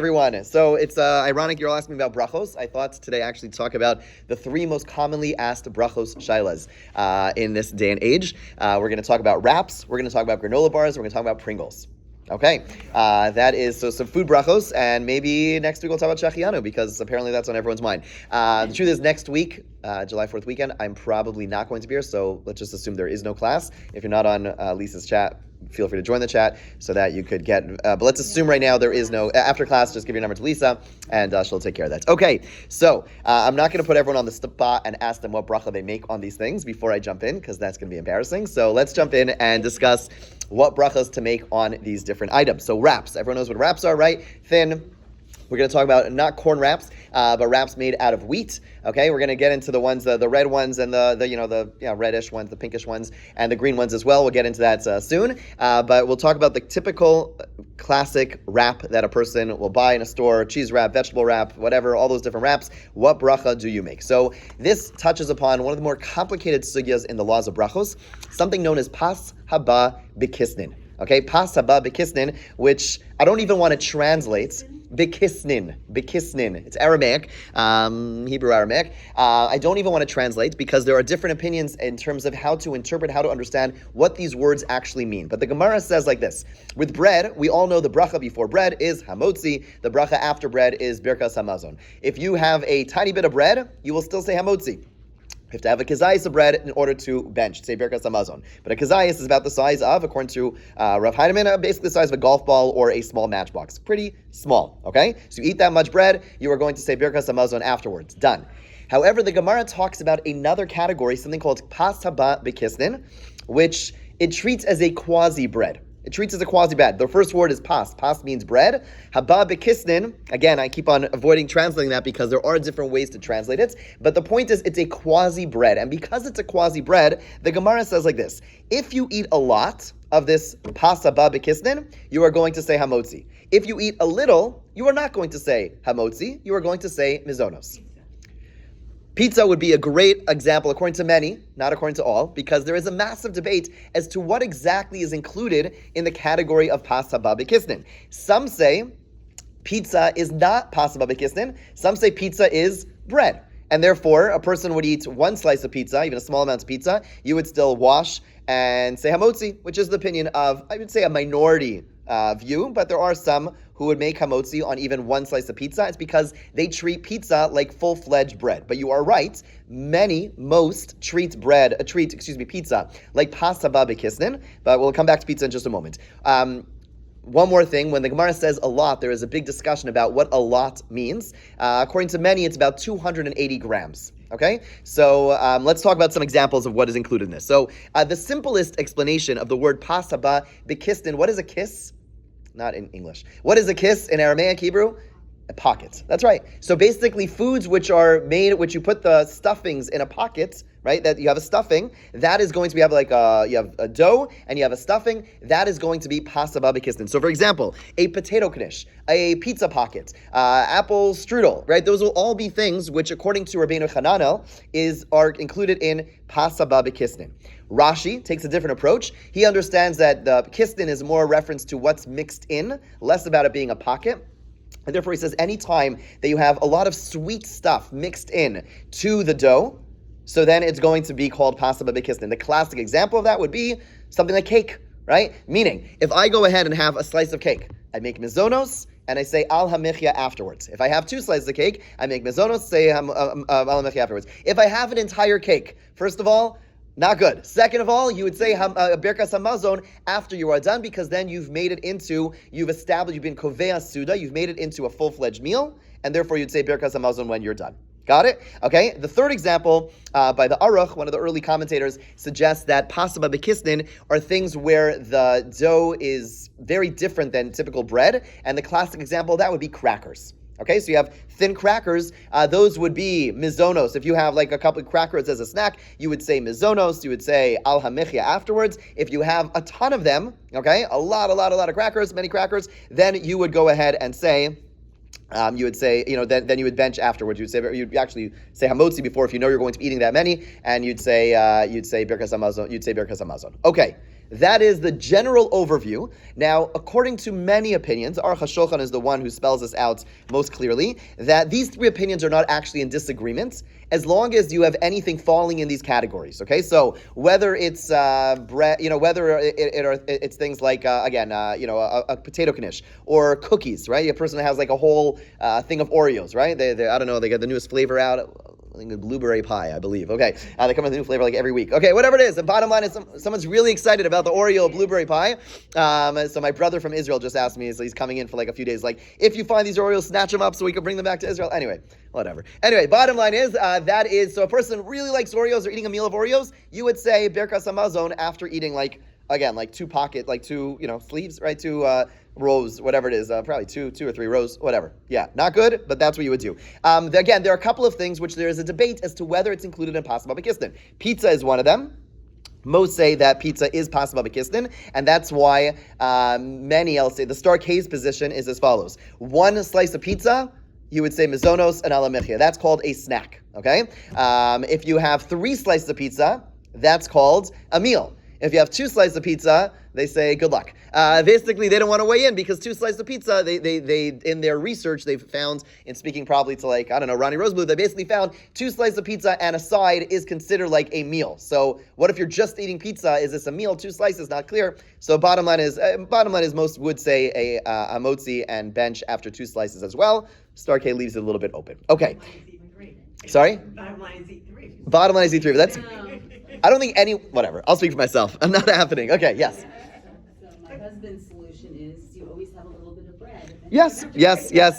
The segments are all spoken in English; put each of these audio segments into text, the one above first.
Everyone. So it's ironic you're all asking me about brachos. I thought today actually talk about the three most commonly asked brachos shailas in this day and age. We're going to talk about wraps, we're going to talk about granola bars, we're going to talk about Pringles. Okay, that is so some food brachos, and maybe next week we'll talk about Shachianu because apparently that's on everyone's mind. The truth is, next week, July 4th weekend, I'm probably not going to be here, so let's just assume there is no class. If you're not on Lisa's chat, feel free to join the chat so that you could get, but let's assume right now there is no, after class, just give your number to Lisa and she'll take care of that. Okay, so I'm not going to put everyone on the spot and ask them what bracha they make on these things before I jump in because that's going to be embarrassing. So let's jump in and discuss what brachas to make on these different items. So wraps, everyone knows what wraps are, right? Thin. We're going to talk about not corn wraps, but wraps made out of wheat. Okay, we're going to get into the ones, the red ones, and the reddish ones, the pinkish ones, and the green ones as well. We'll get into that soon. But we'll talk about the typical classic wrap that a person will buy in a store: cheese wrap, vegetable wrap, whatever, all those different wraps. What bracha do you make? So this touches upon one of the more complicated sugyas in the laws of brachos, something known as pas haba b'kisnin. Okay, pas haba b'kisnin, which I don't even want to translate. B'kisnin. It's Aramaic, Hebrew Aramaic. I don't even want to translate because there are different opinions in terms of how to interpret, how to understand what these words actually mean. But the Gemara says like this: with bread, we all know the bracha before bread is hamotzi. The bracha after bread is birkas hamazon. If you have a tiny bit of bread, you will still say hamotzi. You have to have a kazayis of bread in order to bench, say birkas hamazon. But a kazayis is about the size of, according to Rav Heinemann, basically the size of a golf ball or a small matchbox. Pretty small, okay? So you eat that much bread, you are going to say birkas hamazon afterwards. Done. However, the Gemara talks about another category, something called pas haba b'kisnin, which it treats as a quasi-bread. It treats as a quasi-bread. The first word is pas. Pas means bread. Haba b'kisnin. Again, I keep on avoiding translating that because there are different ways to translate it. But the point is, it's a quasi-bread. And because it's a quasi-bread, the Gemara says like this: if you eat a lot of this pas haba b'kisnin, you are going to say hamotzi. If you eat a little, you are not going to say hamotzi. You are going to say mizonos. Pizza would be a great example, according to many, not according to all, because there is a massive debate as to what exactly is included in the category of pas haba b'kisnin. Some say pizza is not pas haba b'kisnin. Some say pizza is bread. And therefore, a person would eat one slice of pizza, even a small amount of pizza, you would still wash and say hamotzi, which is the opinion of, I would say, a minority view, but there are some who would make hamotzi on even one slice of pizza. It's because they treat pizza like full-fledged bread. But you are right, most treat pizza like pas haba b'kisnin, but we'll come back to pizza in just a moment. One more thing, when the Gemara says a lot, there is a big discussion about what a lot means. According to many, it's about 280 grams. Okay, so let's talk about some examples of what is included in this. So the simplest explanation of the word pas haba b'kisnin, what is a kiss? Not in English. What is a kiss in Aramaic, Hebrew? A pocket. That's right. So basically foods which are made, which you put the stuffings in a pocket, right? That you have a stuffing, that is going to be, you have a dough and you have a stuffing, that is going to be pas haba b'kisnin. So for example, a potato knish, a pizza pocket, apple strudel, right? Those will all be things which, according to Rabbeinu Hananel, are included in pas haba b'kisnin. Rashi takes a different approach. He understands that the kisnin is more a reference to what's mixed in, less about it being a pocket. And therefore he says anytime that you have a lot of sweet stuff mixed in to the dough, so then it's going to be called pas haba b'kisnin. The classic example of that would be something like cake, right? Meaning, if I go ahead and have a slice of cake, I make mizonos, and I say al hamichya afterwards. If I have two slices of cake, I make mizonos, say al hamichya afterwards. If I have an entire cake, first of all, not good. Second of all, you would say birkas hamazon after you are done, because then you've been kovea suda, you've made it into a full-fledged meal, and therefore you'd say birkas hamazon when you're done. Got it? Okay. The third example by the Aruch, one of the early commentators, suggests that pas haba b'kisnin are things where the dough is very different than typical bread, and the classic example of that would be crackers. Okay, so you have thin crackers. Those would be mizonos. If you have like a couple of crackers as a snack, you would say mizonos. You would say al hamichya afterwards. If you have a ton of them, okay, a lot of crackers, many crackers, then you would go ahead and say, you would say, then you would bench afterwards. You'd actually say hamotzi before if you know you're going to be eating that many, and you'd say birkas hamazon. Okay. That is the general overview. Now, according to many opinions, Aruch HaShulchan is the one who spells this out most clearly, that these three opinions are not actually in disagreement, as long as you have anything falling in these categories. Okay, so whether it's bread, whether it's things like a potato knish or cookies, right? A person that has like a whole thing of Oreos, right? They I don't know, they got the newest flavor out. I think it's blueberry pie, I believe. Okay, they come with a new flavor like every week. Okay, whatever it is. The bottom line is someone's really excited about the Oreo blueberry pie. So my brother from Israel just asked me, so he's coming in for like a few days, like, if you find these Oreos, snatch them up so we can bring them back to Israel. Anyway, whatever. Anyway, bottom line is, so a person really likes Oreos or eating a meal of Oreos, you would say Birkas Hamazon after eating like two sleeves, right? Two rows, whatever it is, probably two or three rows, whatever. Yeah, not good, but that's what you would do. Again, there are a couple of things which there is a debate as to whether it's included in Pascha B'Kislev. Pizza is one of them. Most say that pizza is Pascha B'Kislev, and that's why many else say the Star K's position is as follows. One slice of pizza, you would say mizonos and ala mechia. That's called a snack, okay? If you have 3 slices of pizza, that's called a meal. If you have 2 slices of pizza, they say good luck. Basically, they don't want to weigh in because 2 slices of pizza, they in their research, they've found, in speaking probably to Ronnie Roseblue, they basically found 2 slices of pizza and a side is considered like a meal. So what if you're just eating pizza? Is this a meal? 2 slices, not clear. So bottom line is most would say a motzi and bench after 2 slices as well. Star K leaves it a little bit open. Okay. Sorry? Bottom line is eat 3. Bottom line is eat 3. But that's... I don't think whatever. I'll speak for myself. I'm not happening. Okay, yes. So my husband's solution is you always have a little bit of bread. Yes.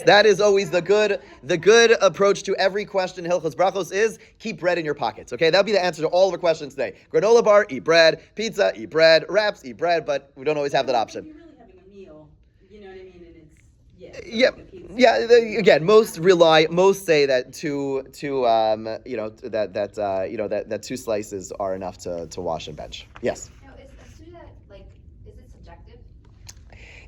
That is always the good approach to every question. Hilchos Brachos is keep bread in your pockets. Okay, that'll be the answer to all of the questions today. Granola bar, eat bread. Pizza, eat bread. Wraps, eat bread. But we don't always have that option. You're really having a meal. You know what I mean? And it's Again, most say that that 2 slices are enough to wash and bench. Yes. Now, is it subjective?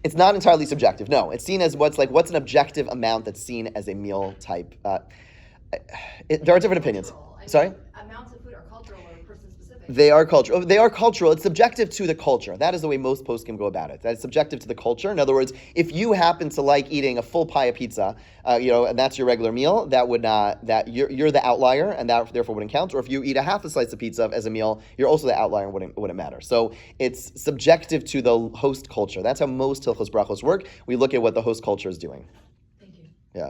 It's not entirely subjective. No, it's seen as what's an objective amount that's seen as a meal type. There are different opinions. Sorry? Amounts of food are cultural or person specific. They are cultural. They are cultural. It's subjective to the culture. That is the way most poskim go about it. That is subjective to the culture. In other words, if you happen to like eating a full pie of pizza, and that's your regular meal, you're the outlier, and that therefore wouldn't count. Or if you eat a half a slice of pizza as a meal, you're also the outlier and wouldn't matter. So it's subjective to the host culture. That's how most Hilchos Brachos work. We look at what the host culture is doing. Thank you. Yeah.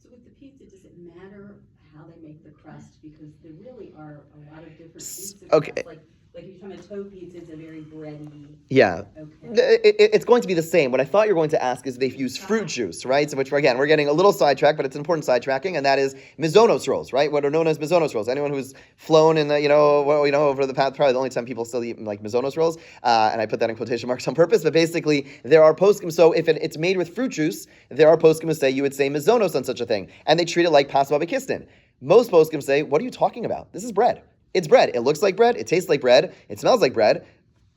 So with the pizza, does it matter how they make the crust? Because there really are a lot of different pizza Okay. crusts. Like if you're talking about toe pizza, it's a very bready. Yeah. Okay. It's going to be the same. What I thought you were going to ask is they've used fruit juice, right? So which, again, we're getting a little sidetracked, but it's an important sidetracking, and that is mizonos rolls, right? What are known as mizonos rolls. Anyone who's flown in over the past, probably the only time people still eat like mizonos rolls, and I put that in quotation marks on purpose, but basically there are poskim, so if it's made with fruit juice, there are poskim who say you would say mizonos on such a thing, and they treat it like Pascha B'Kislev. Most poskim say, what are you talking about? This is bread. It's bread. It looks like bread. It tastes like bread. It smells like bread.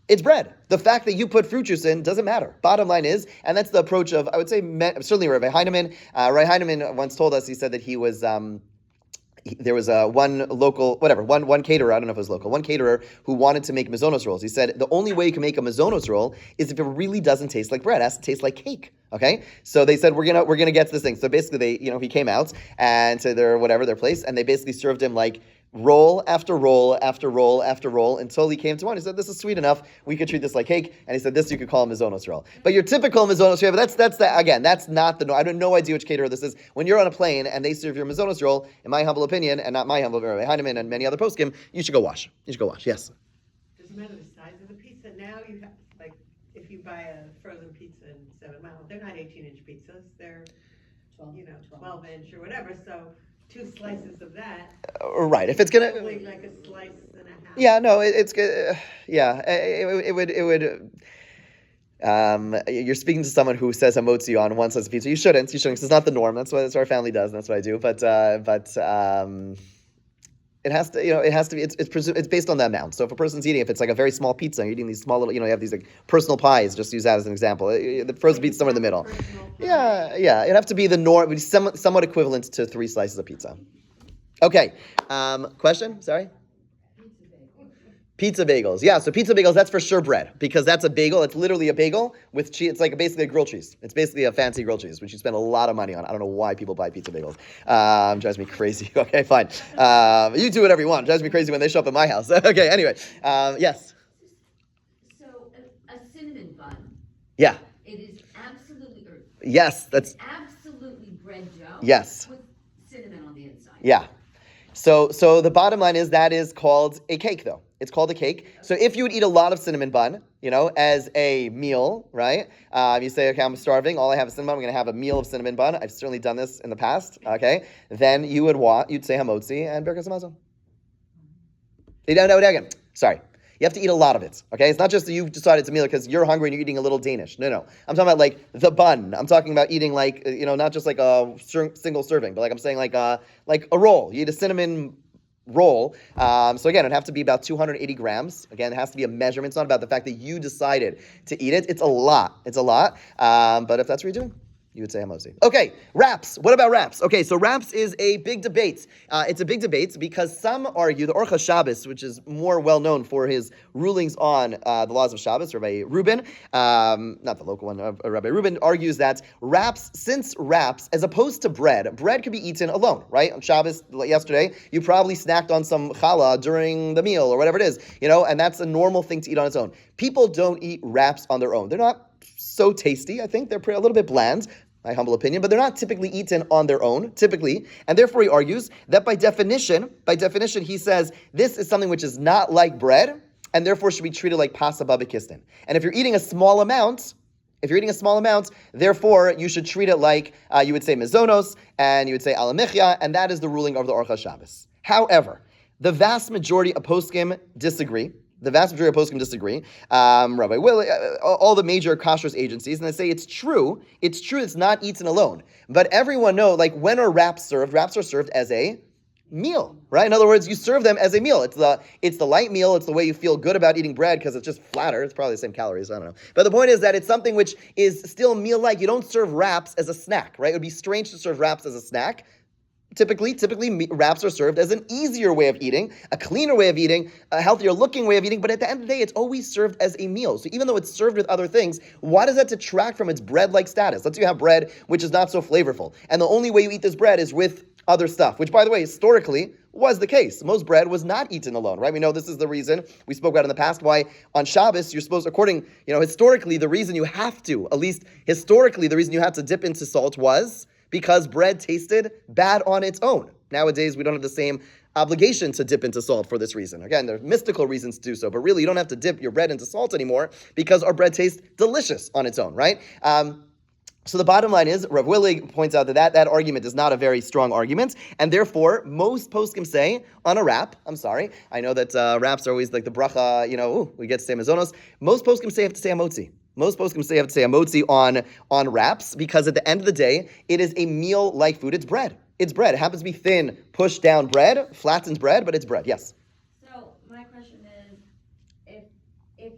It's bread. The fact that you put fruit juice in doesn't matter. Bottom line is, and that's the approach of, I would say, certainly Rabbi Heinemann. Rabbi Heinemann once told us, he said that he was... there was one caterer, I don't know if it was local, one caterer who wanted to make mizonos rolls. He said, the only way you can make a mizonos roll is if it really doesn't taste like bread. It has to taste like cake. Okay? So they said, we're gonna get to this thing. So basically he came out and to their place, and they basically served him like roll after roll after roll after roll until he came to one. He said, this is sweet enough. We could treat this like cake. And he said, this you could call a mizonos roll. But your typical mizonos roll, but that's not the norm. I have no idea which caterer this is. When you're on a plane and they serve your mizonos roll, in my humble opinion, and not my humble opinion, Heinemann and many other poskim, you should go wash. Yes. Doesn't matter the size of the pizza. Now you have, like, if you buy a frozen pizza in 7 Mile, they're not 18-inch pizzas. They're, 12-inch or whatever. So 2 slices of that. Right. If it's gonna, probably like a slice and a half. Yeah. No. It's good. Yeah. It would. You're speaking to someone who says hamotzi on one slice of pizza. You shouldn't. Because it's not the norm. That's what our family does, and that's what I do. But it has to. It has to be. It's based on the amount. So if a person's eating, if it's like a very small pizza, you're eating these small little. You have these like personal pies. Just use that as an example. The frozen pizza somewhere in the middle. Yeah. It'd have to be the norm. It'd be somewhat equivalent to 3 slices of pizza. Okay. Question. Sorry. Pizza bagels. Yeah, so pizza bagels, that's for sure bread, because that's a bagel. It's literally a bagel with cheese. It's like basically a grilled cheese. It's basically a fancy grilled cheese, which you spend a lot of money on. I don't know why people buy pizza bagels. Drives me crazy. Okay, fine. You do whatever you want. Drives me crazy when they show up at my house. Okay, anyway. Yes. So a cinnamon bun. Yeah. It is absolutely, or Yes, that's, absolutely bread dough. yes. With cinnamon on the inside. Yeah. So the bottom line is that is called a cake, though. It's called a cake. So if you would eat a lot of cinnamon bun, as a meal, right? You say, okay, I'm starving. All I have is cinnamon bun. I'm going to have a meal of cinnamon bun. I've certainly done this in the past. Okay. Then you'd say hamotzi and berachos hamazon. No, again. Sorry. You have to eat a lot of it, okay? It's not just that you've decided it's a meal because you're hungry and you're eating a little Danish. No. I'm talking about like the bun. I'm talking about eating like, not just like a single serving, but like I'm saying like a roll. You eat a cinnamon roll. So again, it'd have to be about 280 grams. Again, it has to be a measurement. It's not about the fact that you decided to eat it. It's a lot. But if that's what you're doing, you would say hamotzi. Okay, wraps. What about wraps? Okay, so wraps is a big debate. It's a big debate because some argue, the Orcha Shabbos, which is more well known for his rulings on the laws of Shabbos, Rabbi Reuben, not the local one, Rabbi Reuben argues that since wraps, as opposed to bread could be eaten alone, right? On Shabbos, yesterday, you probably snacked on some challah during the meal or whatever it is, and that's a normal thing to eat on its own. People don't eat wraps on their own. They're not so tasty. I think they're a little bit bland, my humble opinion, but they're not typically eaten on their own, typically. And therefore he argues that by definition, he says this is something which is not like bread, and therefore should be treated like pasa babakistin. And if you're eating a small amount, therefore you should treat it like you would say mizonos, and you would say alamichya, and that is the ruling of the Orcha Shabbos. However, the vast majority of poskim disagree. Rabbi Will, all the major kashrus agencies, and they say it's true. It's not eaten alone. But everyone knows, like, when are wraps served? Wraps are served as a meal, right? In other words, you serve them as a meal. It's the light meal. It's the way you feel good about eating bread because it's just flatter. It's probably the same calories. I don't know. But the point is that it's something which is still meal-like. You don't serve wraps as a snack, right? It would be strange to serve wraps as a snack. Typically, wraps are served as an easier way of eating, a cleaner way of eating, a healthier looking way of eating, but at the end of the day, it's always served as a meal. So even though it's served with other things, why does that detract from its bread-like status? Let's say you have bread which is not so flavorful, and the only way you eat this bread is with other stuff, which, by the way, historically was the case. Most bread was not eaten alone, right? We know this is the reason we spoke about in the past why on Shabbos you're supposed, historically, the reason you have to, at least historically, the reason you had to dip into salt was because bread tasted bad on its own. Nowadays, we don't have the same obligation to dip into salt for this reason. Again, there are mystical reasons to do so, but really, you don't have to dip your bread into salt anymore because our bread tastes delicious on its own, right? So the bottom line is, Rav Willig points out that argument is not a very strong argument, and therefore, most poskim say, on a wrap, I know that wraps are always like the bracha, we get to say mazonos. Most poskim say you have to say hamotzi. Most poskim say you have to say hamotzi on wraps because at the end of the day, it is a meal-like food. It's bread. It happens to be thin, pushed down bread, flattens bread, but it's bread. Yes? So my question is, if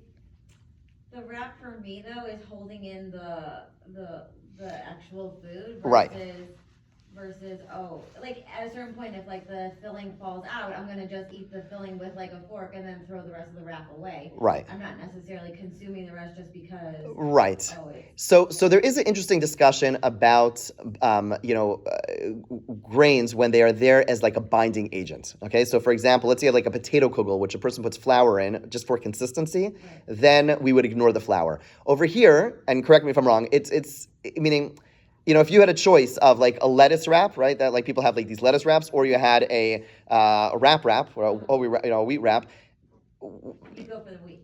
the wrap for me though is holding in the actual food versus like at a certain point if like the filling falls out, I'm gonna just eat the filling with like a fork and then throw the rest of the wrap away. Right. I'm not necessarily consuming the rest just because. Right. So there is an interesting discussion about grains when they are there as like a binding agent. Okay, so for example, let's say you have like a potato kugel, which a person puts flour in just for consistency. Right. Then we would ignore the flour. Over here, and correct me if I'm wrong, it's meaning. If you had a choice of like a lettuce wrap, right? That like people have like these lettuce wraps, or you had a wrap, or a wheat wrap. You go for the wheat.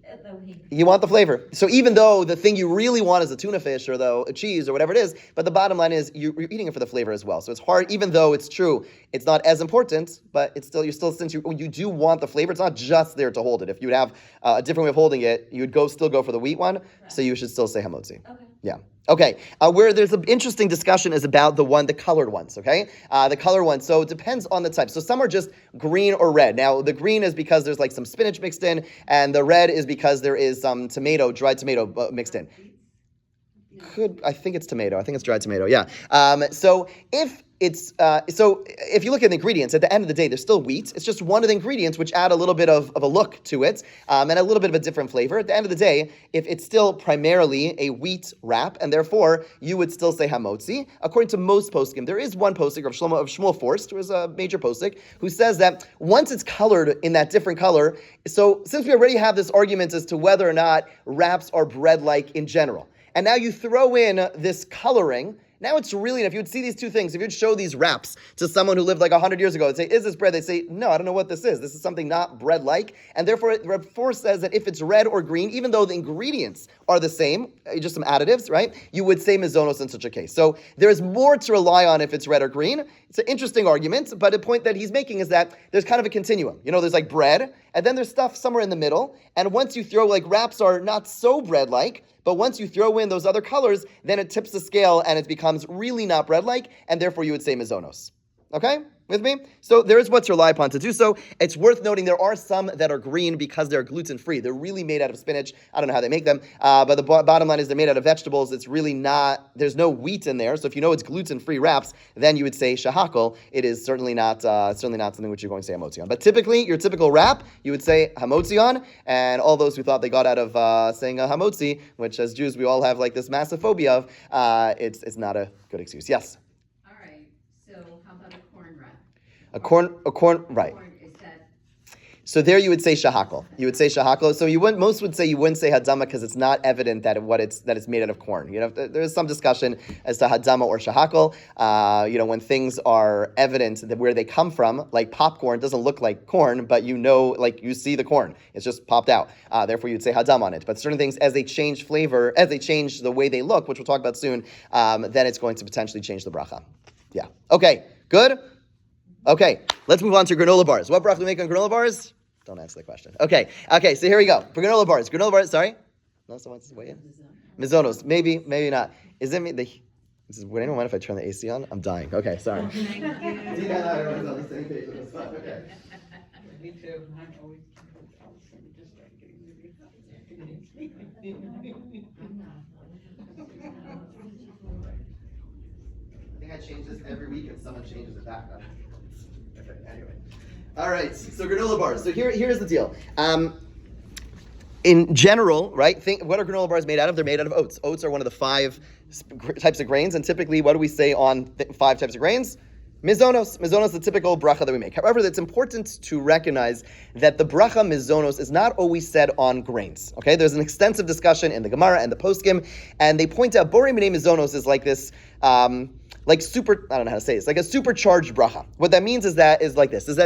You want the flavor. So even though the thing you really want is a tuna fish or a cheese or whatever it is, but the bottom line is you're eating it for the flavor as well. So it's hard, even though it's true, it's not as important, but since you do want the flavor, it's not just there to hold it. If you would have a different way of holding it, you would still go for the wheat one. Right. So you should still say hamotzi. Okay. Yeah. Okay, where there's an interesting discussion is about the colored ones, okay? The colored ones, so it depends on the type. So some are just green or red. Now, the green is because there's like some spinach mixed in, and the red is because there is some dried tomato mixed in. I think it's tomato. I think it's dried tomato, yeah. So if it's so if you look at the ingredients, at the end of the day, there's still wheat. It's just one of the ingredients which add a little bit of a look to it and a little bit of a different flavor. At the end of the day, if it's still primarily a wheat wrap, and therefore you would still say hamotzi. According to most poskim, there is one posik of Shmuel Forst, who is a major posik, who says that once it's colored in that different color, so since we already have this argument as to whether or not wraps are bread-like in general, and now you throw in this coloring. Now it's really, if you would see these two things, if you'd show these wraps to someone who lived like 100 years ago, they'd say, is this bread? They'd say, no, I don't know what this is. This is something not bread-like. And therefore, Reb Force says that if it's red or green, even though the ingredients are the same, just some additives, right? You would say mizonos in such a case. So there's more to rely on if it's red or green. It's an interesting argument, but the point that he's making is that there's kind of a continuum. You know, there's like bread, and then there's stuff somewhere in the middle. And once you throw, like wraps are not so bread-like, but once you throw in those other colors, then it tips the scale and it becomes really not bread-like, and therefore you would say mizonos. Okay? With me? So there is what's to rely upon to do so. It's worth noting there are some that are green because they're gluten-free. They're really made out of spinach. I don't know how they make them, but the bottom line is they're made out of vegetables. It's really not, there's no wheat in there. So if you know it's gluten-free wraps, then you would say shahakol. It is certainly not something which you're going to say hamotzi on. But typically, your typical wrap, you would say hamotzi on, and all those who thought they got out of saying hamotzi, which as Jews we all have like this massive phobia of, it's not a good excuse. Yes? All right, so how about a corn wrap? A corn, right. Corn, is that, So there you would say shahakol. You would say shahakol. So most would say you wouldn't say hadama because it's not evident that it's made out of corn. You know, there's some discussion as to hadama or shahakol. When things are evident that where they come from, like popcorn doesn't look like corn, but you know, like you see the corn. It's just popped out. Therefore, you'd say hadam on it. But certain things, as they change flavor, as they change the way they look, which we'll talk about soon, then it's going to potentially change the bracha. Yeah. Okay. Good. Okay, let's move on to granola bars. What bracha do we make on granola bars? Don't answer the question. Okay, so here we go. For granola bars, sorry? No, someone wants to weigh in? Mizonos, maybe not. Is it me? Would anyone mind if I turn the AC on? I'm dying. Okay, sorry. Thank you. Everyone's on the same page with this stuff. Okay. Me too. I'm always just like I think I change this every week and someone changes it back. Okay, anyway. All right, so granola bars. So here's the deal. In general, right, what are granola bars made out of? They're made out of oats. Oats are one of the 5 types of grains, and typically, what do we say on 5 types of grains? Mizonos. Mizonos is the typical bracha that we make. However, it's important to recognize that the bracha mizonos is not always said on grains. Okay, there's an extensive discussion in the Gemara and the Poskim, and they point out borei minei mizonos is like this, I don't know how to say this, like a supercharged bracha. What that means is that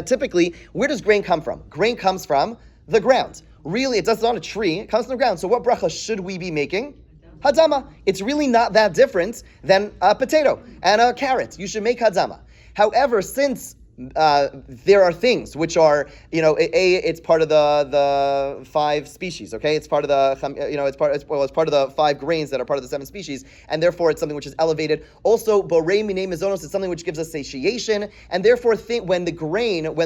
typically, where does grain come from? Grain comes from the ground. Really, it's not a tree, it comes from the ground. So what bracha should we be making? Hadama. It's really not that different than a potato and a carrot. You should make hadama. However, since there are things which are, it's part of the 5 species, okay? It's part of it's part of the 5 grains that are part of the 7 species, and therefore it's something which is elevated. Also, borei minei mizonos is something which gives us satiation, and therefore when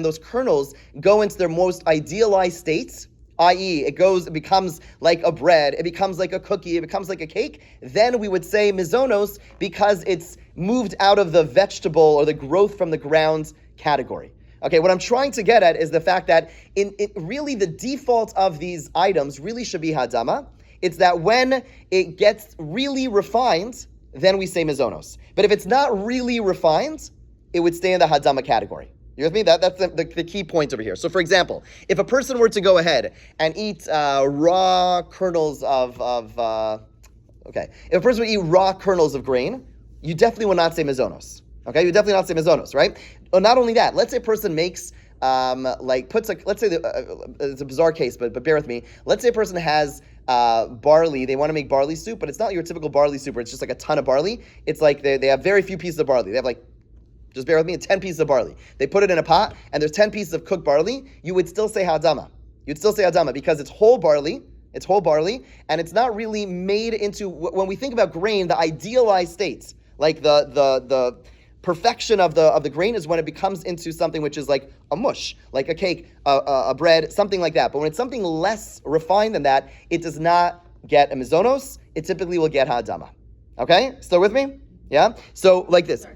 those kernels go into their most idealized states, i.e., it becomes like a bread, it becomes like a cookie, it becomes like a cake, then we would say mizonos because it's moved out of the vegetable or the growth from the ground category. Okay, what I'm trying to get at is the fact that really the default of these items really should be hadama. It's that when it gets really refined, then we say mizonos. But if it's not really refined, it would stay in the hadama category. You with me? That's the key point over here. So, for example, if a person were to go ahead and eat raw kernels if a person would eat raw kernels of grain, you definitely will not say mizonos. Okay, you definitely not say mizonos, right? Well, not only that, let's say a person makes it's a bizarre case, but bear with me. Let's say a person has barley. They want to make barley soup, but it's not your typical barley soup where it's just like a ton of barley. It's like they have very few pieces of barley. They have just bear with me, 10 pieces of barley. They put it in a pot, and there's 10 pieces of cooked barley. You would still say hadama. You'd still say hadama because it's whole barley. It's whole barley, and it's not really made into, when we think about grain, the idealized states, like the perfection of the grain is when it becomes into something which is like a mush, like a cake, a bread, something like that. But when it's something less refined than that, it does not get a mizonos. It typically will get hadama. Okay, still with me? Yeah. So like this.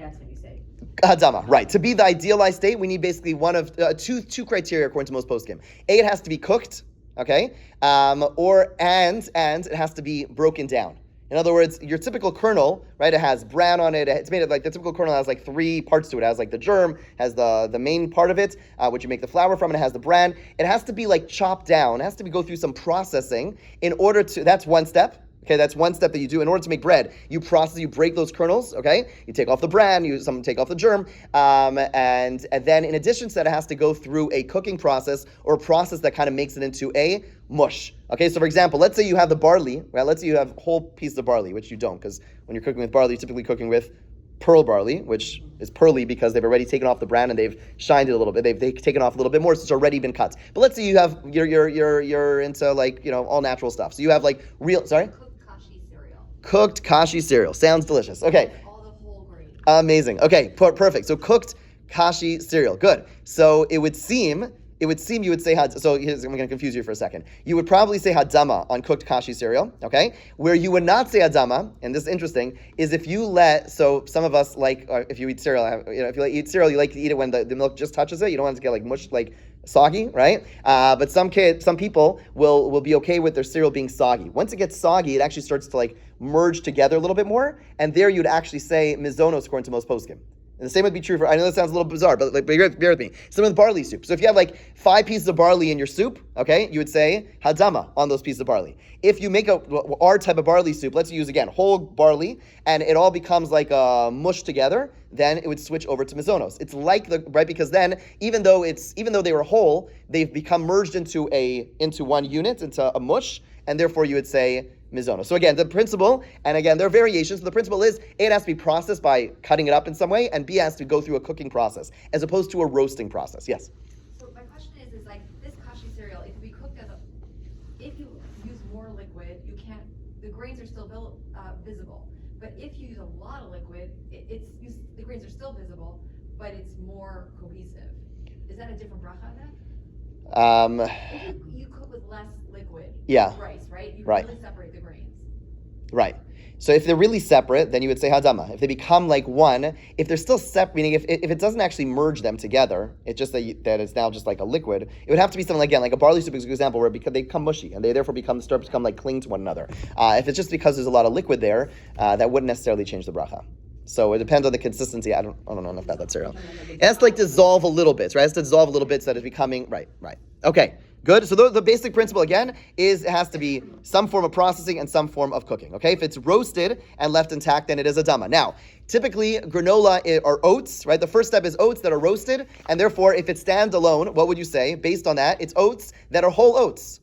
that's when you say. Hadama, right. To be the idealized state, we need basically one of two criteria according to most poskim. A, it has to be cooked, okay, and it has to be broken down. In other words, your typical kernel, right? It has bran on it. It's made of like the typical kernel has like three parts to it. It has like the germ, has the main part of it, which you make the flour from, and it has the bran. It has to be like chopped down. It has to go through some processing in order to. That's one step. Okay, that's one step that you do in order to make bread. You process, you break those kernels. Okay, you take off the bran, some take off the germ, and then in addition to that, it has to go through a cooking process or a process that kind of makes it into a mush. Okay, so for example, let's say you have the barley, right? Let's say you have whole pieces of barley, which you don't, because when you're cooking with barley, you're typically cooking with pearl barley, which is pearly because they've already taken off the bran and they've shined it a little bit. They've taken off a little bit more, so it's already been cut. But let's say you have you're into like all natural stuff. So you have like real Cooked kashi cereal. cooked kashi cereal. Sounds delicious. Okay, All the whole grain. amazing. Okay, perfect. So cooked kashi cereal. Good. So it would seem you would say so here's, I'm going to confuse you for a second. You would probably say hadama on cooked kashi cereal, okay? Where you would not say hadama, and this is interesting, is if you so some of us like, if you eat cereal, if you eat cereal, you like to eat it when the milk just touches it. You don't want it to get like mushed, like soggy, right? But some people will be okay with their cereal being soggy. Once it gets soggy, it actually starts to like merge together a little bit more, and there you'd actually say mizonos according to most poskim. And the same would be true for, I know that sounds a little bizarre, but like, bear with me. Same with barley soup. So if you have like 5 pieces of barley in your soup, okay, you would say hadama on those pieces of barley. If you make our type of barley soup, let's use again, whole barley, and it all becomes like a mush together, then it would switch over to mizonos. It's like right, because then even though they were whole, they've become merged into one unit, into a mush, and therefore you would say mizono. So again, the principle, and again, there are variations. So the principle is A, it has to be processed by cutting it up in some way, and B, it has to go through a cooking process, as opposed to a roasting process. Yes? So my question is like this kashi cereal, it can be cooked if you use more liquid, the grains are still visible. But if you use a lot of liquid, the grains are still visible, but it's more cohesive. Is that a different bracha then? If you cook with less liquid, Yeah. rice, right? You Right. really separate the grains. Right. So if they're really separate, then you would say hadama. If they become like one, if they're still separate, meaning if it doesn't actually merge them together, it's just that it's now just like a liquid, it would have to be something like a barley soup is a good example where they become mushy and they therefore start to become like cling to one another. If it's just because there's a lot of liquid there, that wouldn't necessarily change the bracha. So it depends on the consistency. I don't know enough about that cereal. It has to like dissolve a little bit, right? It has to dissolve a little bit so that it's becoming right. Okay. Good. So the basic principle again is it has to be some form of processing and some form of cooking. Okay. If it's roasted and left intact, then it is a dama. Now, typically granola are oats, right? The first step is oats that are roasted, and therefore, if it stands alone, what would you say based on that? It's oats that are whole oats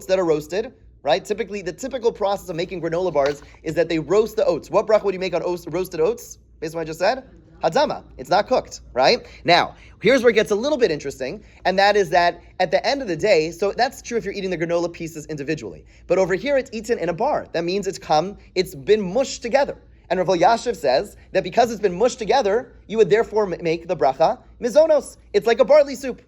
that are roasted. Right? Typically, the typical process of making granola bars is that they roast the oats. What bracha would you make on roasted oats? Based on what I just said? Hadama. It's not cooked, right? Now, here's where it gets a little bit interesting, and that is that at the end of the day, so that's true if you're eating the granola pieces individually. But over here, it's eaten in a bar. That means it's been mushed together. And Rav Yashiv says that because it's been mushed together, you would therefore make the bracha mizonos. It's like a barley soup.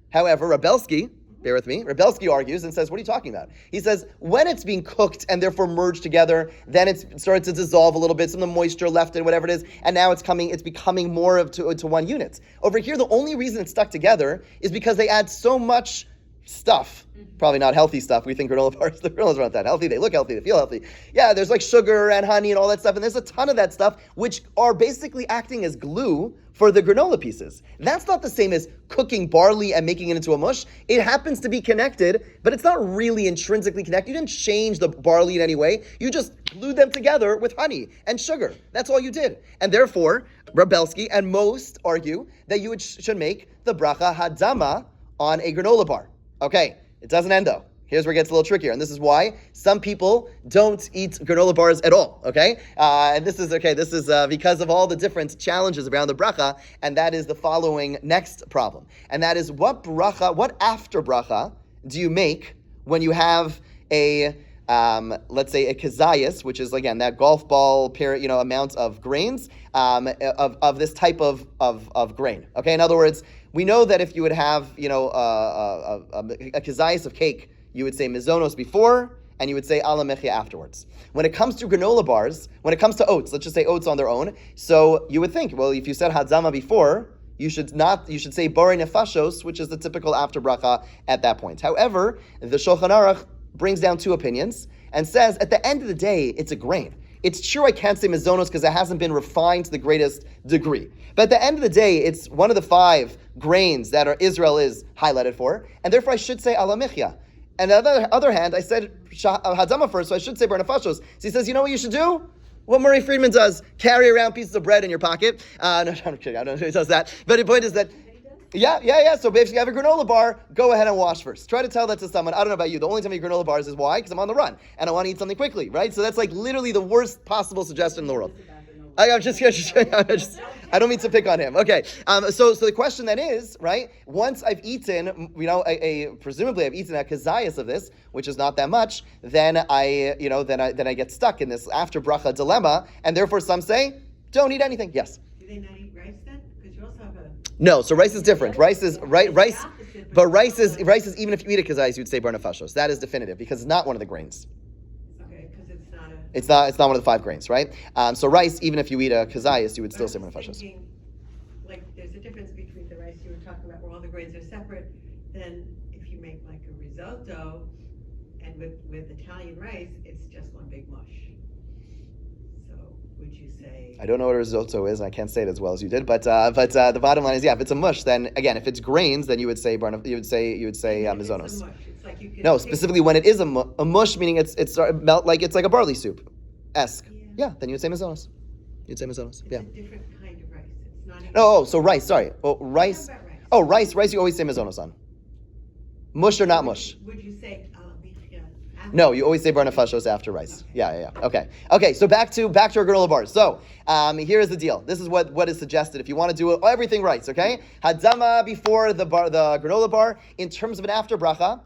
However, Rabelsky, bear with me, Rabelsky argues and says, what are you talking about? He says, when it's being cooked and therefore merged together, then it starts to dissolve a little bit, some of the moisture left in, whatever it is, and now it's becoming more to one unit. Over here, the only reason it's stuck together is because they add so much stuff. Probably not healthy stuff. We think granola bars, the granolas aren't that healthy. They look healthy, they feel healthy. Yeah, there's like sugar and honey and all that stuff, and there's a ton of that stuff, which are basically acting as glue for the granola pieces. That's not the same as cooking barley and making it into a mush. It happens to be connected, but it's not really intrinsically connected. You didn't change the barley in any way. You just glued them together with honey and sugar. That's all you did. And therefore, Rabelsky and most argue that you should make the bracha hadama on a granola bar. Okay, it doesn't end though. Here's where it gets a little trickier, and this is why some people don't eat granola bars at all, okay? And this is because of all the different challenges around the bracha, and that is the following next problem. And that is what after bracha do you make when you have a, let's say a kazayas, which is again that golf ball amount of grains of this type of grain. Okay, in other words, we know that if you would have a kazayas of cake, you would say mizonos before and you would say ala mechia afterwards. When it comes to granola bars, when it comes to oats, let's just say oats on their own. So you would think, well, if you said hadzama before, you should say borei nefashos, which is the typical after bracha at that point. However, the Shulchan Aruch brings down two opinions and says, at the end of the day, it's a grain. It's true I can't say mazonos because it hasn't been refined to the greatest degree. But at the end of the day, it's one of the 5 grains that Israel is highlighted for, and therefore I should say ala michya. And on the other hand, I said hadzama first, so I should say ber nefashos. So he says, you know what you should do? What Murray Friedman does, carry around pieces of bread in your pocket. No, I'm kidding, I don't know if he does that. But the point is that, yeah. So basically, have a granola bar, go ahead and wash first. Try to tell that to someone. I don't know about you. The only time I eat granola bars is why? Because I'm on the run and I want to eat something quickly, right? So that's like literally the worst possible suggestion in the world. I don't mean to pick on him. Okay. So the question then is, right? Once I've eaten, presumably I've eaten a kazayas of this, which is not that much, then I get stuck in this after bracha dilemma, and therefore some say, don't eat anything. Yes. Do they not eat rice then? Because you also have a... No, so rice is different. Rice is even if you eat a kazayas, you'd say ber nefashos. That is definitive because it's not one of the grains. Okay, because it's not a... It's not one of the 5 grains, right? So rice, even if you eat a kazayas, you would still say ber nefashos. Like, there's a difference between the rice you were talking about, where all the grains are separate, than if you make like a risotto, and with Italian rice, it's just one big mush. So, would you say? I don't know what a risotto is. I can't say it as well as you did, but the bottom line is, yeah, if it's a mush, then again, if it's grains, then you would say mazonos. It's a mush. It's like you can No, specifically when it is a mush, meaning it's like a barley soup esque. Yeah, then you would say mazonos. You'd say mazonos. It's Yeah. a different kind of rice. It's not even... So rice. Sorry. Well, rice. How about rice? Oh, rice. You always say mazonos on. Mush or not mush? Would you say mifya after? No, you always say ber nefashos after rice. Yeah. Okay. So back to our granola bars. So here is the deal. This is what is suggested if you want to do everything right. Okay, hadzama before the granola bar. In terms of after bracha,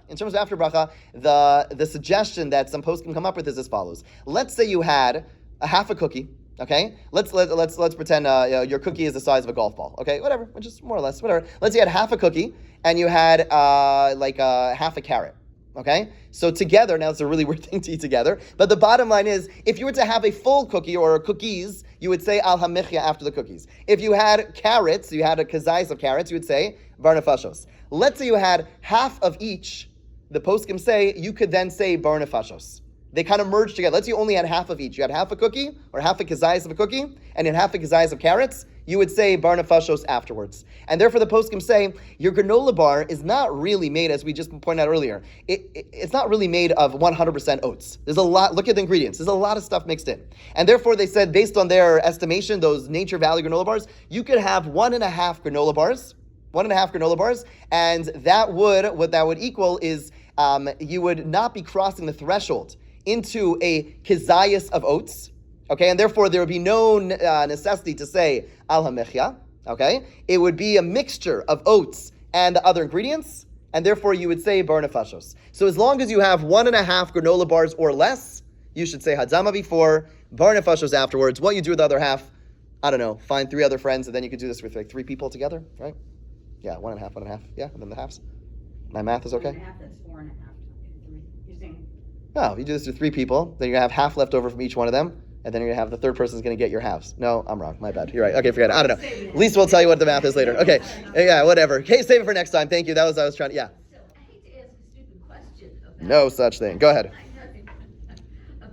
the suggestion that some posts can come up with is as follows. Let's say you had a half a cookie. Okay, let's pretend your cookie is the size of a golf ball. Okay, whatever, which is more or less whatever. Let's say you had half a cookie and you had half a carrot. Okay, so together, now it's a really weird thing to eat together, but the bottom line is, if you were to have a full cookie or cookies, you would say al hamichya after the cookies. If you had carrots, you had a kazayas of carrots, you would say bar nefashos. Let's say you had half of each, the poskim say, you could then say bar nefashos. They kind of merge together. Let's say you only had half of each. You had half a cookie or half a kazayas of a cookie, and then half a kazayas of carrots. You would say bar nefashos afterwards. And therefore the poskim say, your granola bar is not really made, as we just pointed out earlier, it's not really made of 100% oats. There's a lot, look at the ingredients, there's a lot of stuff mixed in. And therefore they said, based on their estimation, those Nature Valley granola bars, you could have 1.5 granola bars, and what that would equal is you would not be crossing the threshold into a kazayas of oats, okay, and therefore there would be no necessity to say al hamechya, okay? It would be a mixture of oats and the other ingredients, and therefore you would say bar nefashos. So as long as you have 1.5 granola bars or less, you should say hadzama before, bar nefashos afterwards. What you do with the other half, I don't know, find 3 other friends, and then you could do this with like 3 people together, right? Yeah, 1.5, yeah, and then the halves. My math is okay? 1.5, that's 4.5. You're saying... No, if you do this to 3 people, then you're going to have half left over from each one of them, and then you're going to have the third person's going to get your halves. No, I'm wrong. My bad. You're right. Okay, forget it. I don't know. At least we'll tell you what the math is later. Okay. Yeah, whatever. Okay, save it for next time. Thank you. I was trying to, yeah. So I hate to ask a stupid question about No such thing. Go ahead.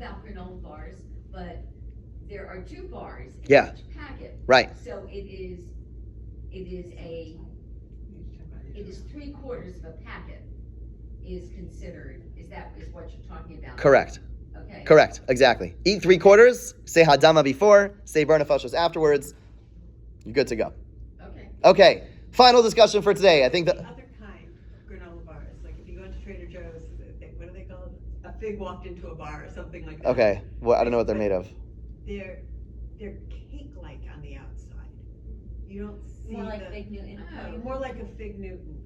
about granola bars, but there are 2 bars in Yeah. each packet. Right. So it is 3/4 of a packet is considered, is what you're talking about? Correct. Okay. Correct. Exactly. Eat 3/4, say hadama before, say bar nefashos afterwards. You're good to go. Okay. Okay. Final discussion for today. I think The that... other kind of granola bars, like if you go into Trader Joe's, what are they called? A pig walked into a bar or something like that. Okay. Well, I don't know what they're made of. They're cake-like on the outside. You don't see More like Fig Newton. more like a fig Newton.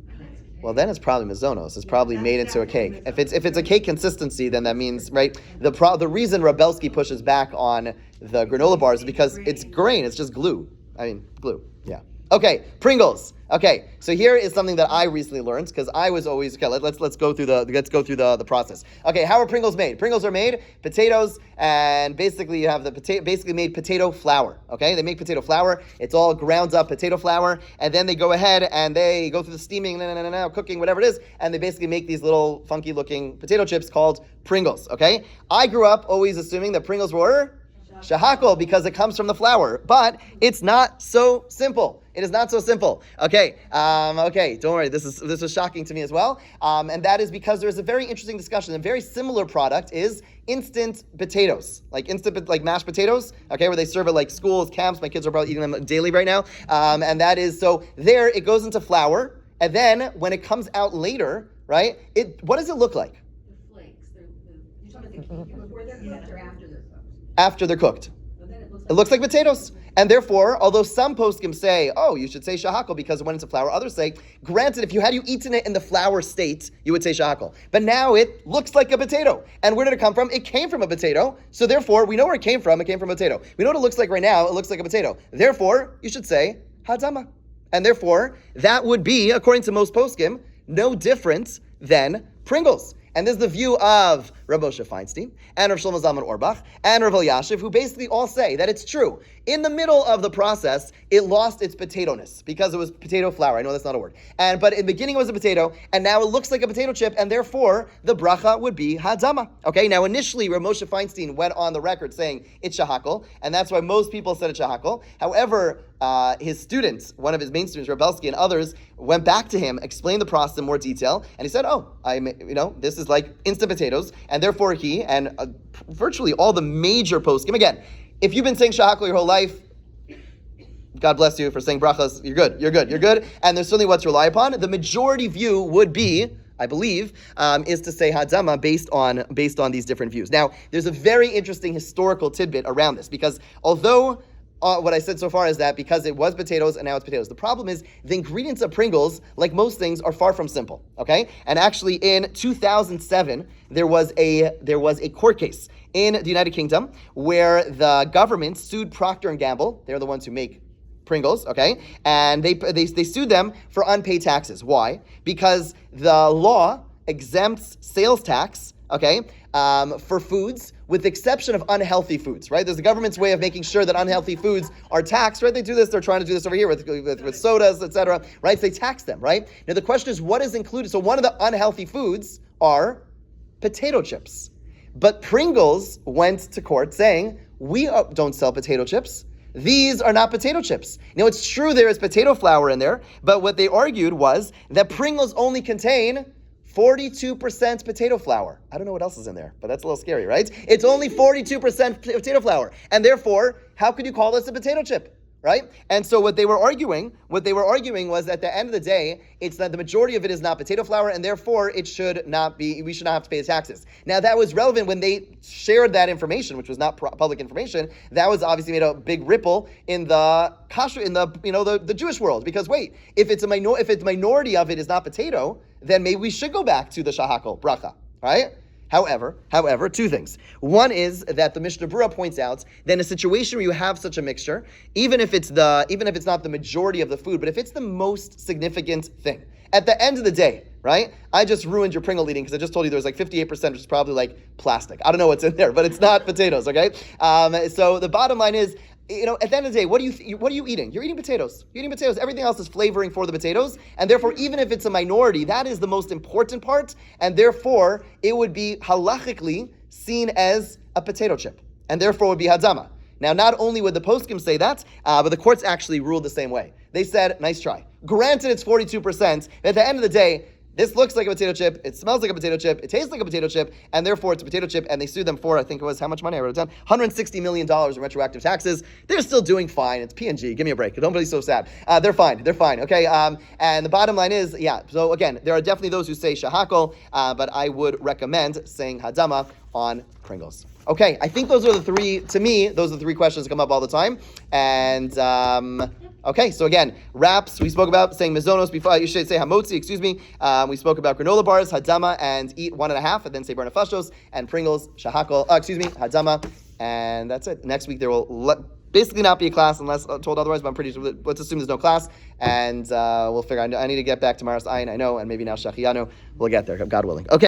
Well, then it's probably mazonos. It's probably that's made into a cake. definitely If it's a cake consistency, then that means, right? The reason Rabelsky pushes back on the granola bars is because it's grain. It's just glue. I mean, glue. Yeah. Okay, Pringles. Okay, so here is something that I recently learned because I was always okay. Let's go through the process. Okay, how are Pringles made? Pringles are made potatoes, and basically you have the basically made potato flour. Okay, they make potato flour. It's all ground up potato flour, and then they go ahead and they go through the steaming, cooking, whatever it is, and they basically make these little funky looking potato chips called Pringles. Okay, I grew up always assuming that Pringles were shahakol because it comes from the flour, but it's not so simple. It is not so simple. Okay, don't worry. This was shocking to me as well, and that is because there's a very interesting discussion. A very similar product is instant potatoes, like mashed potatoes. Okay, where they serve at like schools, camps. My kids are probably eating them daily right now, and that is so. There, it goes into flour, and then when it comes out later, right? What does it look like? The flakes, you're talking about before they're cooked or after they're cooked? After they're cooked. Well, then It looks like potatoes. And therefore, although some poskim say, oh, you should say shahakol because when it's a flour, others say, granted, if you had eaten it in the flour state, you would say shahakol. But now it looks like a potato. And where did it come from? It came from a potato. So therefore, we know where it came from. It came from a potato. We know what it looks like right now. It looks like a potato. Therefore, you should say hadama. And therefore, that would be, according to most poskim, no different than Pringles. And this is the view of Rav Moshe Feinstein and Rav Shlomo Zalman Auerbach and Rav Elyashiv, who basically all say that it's true. In the middle of the process, it lost its potato-ness because it was potato flour. I know that's not a word. But in the beginning it was a potato, and now it looks like a potato chip, and therefore the bracha would be hadama. Okay, now initially Rav Moshe Feinstein went on the record saying it's shahakol, and that's why most people said it's shahakol. However, his students, one of his main students, Rav Belsky and others, went back to him, explained the process in more detail, and he said, this is like instant potatoes, and therefore he and virtually all the major poskim, again, if you've been saying shahakol your whole life, God bless you for saying brachas, you're good, and there's certainly what to rely upon. The majority view would be, I believe, is to say hadama based on these different views. Now, there's a very interesting historical tidbit around this, because although what I said so far is that because it was potatoes and now it's potatoes. The problem is the ingredients of Pringles, like most things, are far from simple. Okay, and actually in 2007 there was a court case in the United Kingdom where the government sued Procter and Gamble. They're the ones who make Pringles, okay, and they sued them for unpaid taxes. Why? Because the law exempts sales tax, okay, for foods, with the exception of unhealthy foods, right? There's the government's way of making sure that unhealthy foods are taxed, right? They do this, they're trying to do this over here with sodas, etc., right? So they tax them, right? Now the question is, what is included? So one of the unhealthy foods are potato chips. But Pringles went to court saying, we don't sell potato chips. These are not potato chips. Now, it's true there is potato flour in there, but what they argued was that Pringles only contain 42% potato flour. I don't know what else is in there, but that's a little scary, right? It's only 42% potato flour. And therefore, how could you call this a potato chip? Right? And so what they were arguing was at the end of the day, it's that the majority of it is not potato flour, and therefore we should not have to pay the taxes. Now that was relevant when they shared that information, which was not public information. That was obviously made a big ripple in the kashrut, in the Jewish world, because wait, if the minority of it is not potato, then maybe we should go back to the shahakol bracha, right? However, two things. One is that the Mishnah Berurah points out that in a situation where you have such a mixture, even if it's not the majority of the food, but if it's the most significant thing, at the end of the day, right? I just ruined your Pringle eating because I just told you there's like 58%, which is probably like plastic. I don't know what's in there, but it's not potatoes, okay? So the bottom line is, at the end of the day, what are you eating? You're eating potatoes. You're eating potatoes. Everything else is flavoring for the potatoes, and therefore, even if it's a minority, that is the most important part, and therefore, it would be halachically seen as a potato chip, and therefore would be hadama. Now, not only would the poskim say that, but the courts actually ruled the same way. They said, nice try. Granted, it's 42%, but at the end of the day, this looks like a potato chip, it smells like a potato chip, it tastes like a potato chip, and therefore it's a potato chip, and they sued them for, I think it was, how much money? I wrote it down, $160 million in retroactive taxes. They're still doing fine. It's P&G. Give me a break. Don't be so sad. They're fine, okay? And the bottom line is, so again, there are definitely those who say shahakol, but I would recommend saying hadama on Pringles. Okay, I think those are the three questions that come up all the time, and... Okay, so again, wraps, we spoke about saying mezonos before, you should say hamotzi, we spoke about granola bars, hadama, and eat 1.5, and then say bernafashos, and Pringles, hadama, And that's it. Next week there will basically not be a class unless told otherwise, but I'm pretty sure. Let's assume there's no class, and we'll figure out. I need to get back to Maras Ayin, I know, and maybe now Shachianu. We'll get there, God willing. Okay.